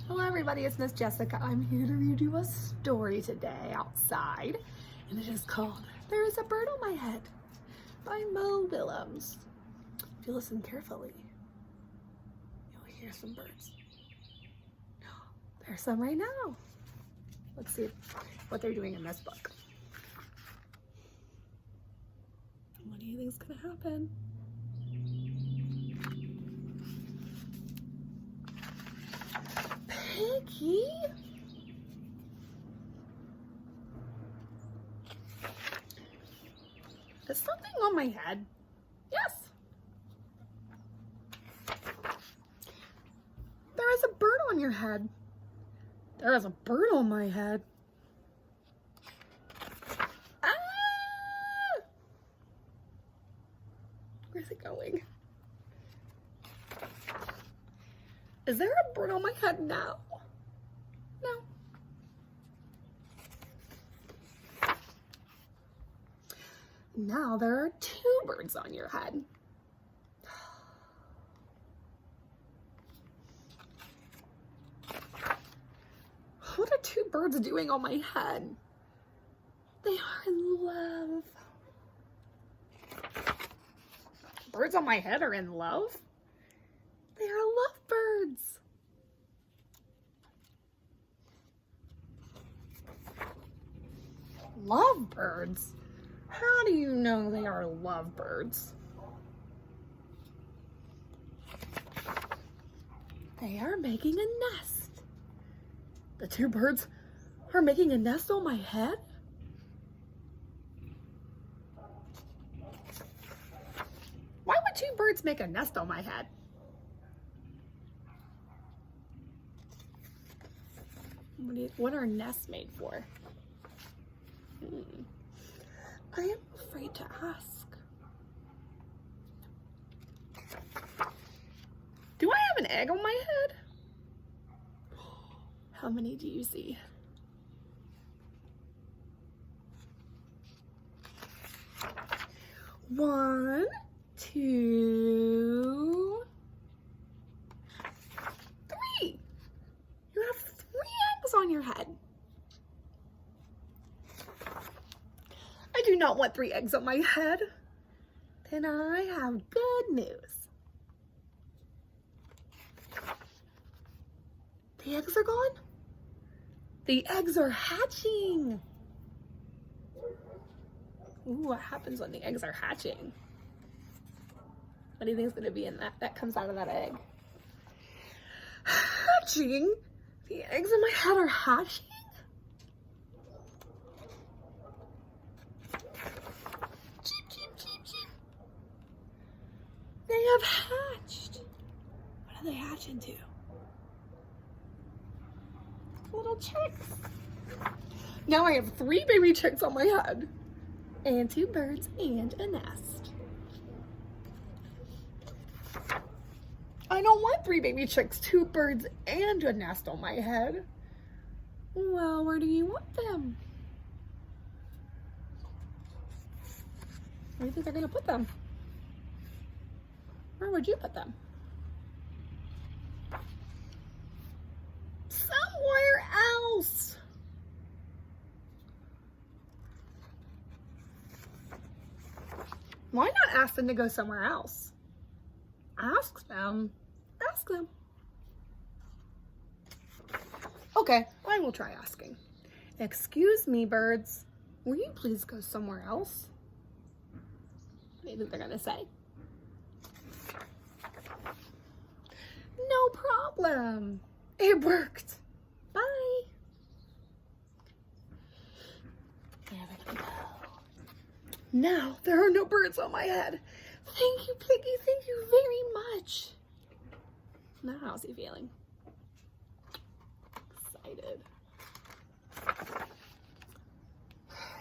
Hello everybody, it's Miss Jessica. I'm here to read you a story today outside, and it is called There is a Bird on My Head by Mo Willems. If you listen carefully, you'll hear some birds. There's some right now. Let's see what they're doing in this book. What do you think is going to happen? Piggy? Is something on my head? Yes. There is a bird on your head. There is a bird on my head. Ah! Where's it going? Is there a bird on my head now? No. Now there are two birds on your head. What are two birds doing on my head? They are in love. Birds on my head are in love? They are lovebirds. Lovebirds? How do you know they are lovebirds? They are making a nest. The two birds are making a nest on my head? Why would two birds make a nest on my head? What are nests made for? I am afraid to ask. Do I have an egg on my head? How many do you see? One, two, three. You have 3 eggs on your head. I do not want 3 eggs on my head. Then I have good news. The eggs are gone. The eggs are hatching. Ooh, what happens when the eggs are hatching? What do you think is going to be in that comes out of that egg? Hatching? The eggs in my head are hatching? Cheep, cheep, cheep, cheep. They have hatched. What do they hatch into? Little chicks. Now I have 3 baby chicks on my head. And 2 birds and a nest. I don't want 3 baby chicks, 2 birds, and a nest on my head. Well, where do you want them? Where do you think they're gonna put them? Where would you put them? Somewhere else. Why not ask them to go somewhere else? Ask them. Ask them. Okay, I will try asking. Excuse me, birds. Will you please go somewhere else? What do you think they're gonna say? No problem. It worked. Bye. There they go. Now there are no birds on my head. Thank you, Piggy. Thank you very much. Now how's he feeling? Excited.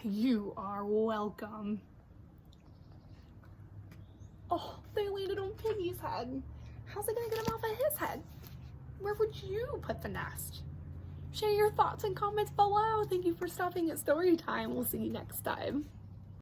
You are welcome. Oh, they landed on Piggy's head. How's it gonna get him off of his head? Where would you put the nest? Share your thoughts and comments below. Thank you for stopping at Storytime. We'll see you next time.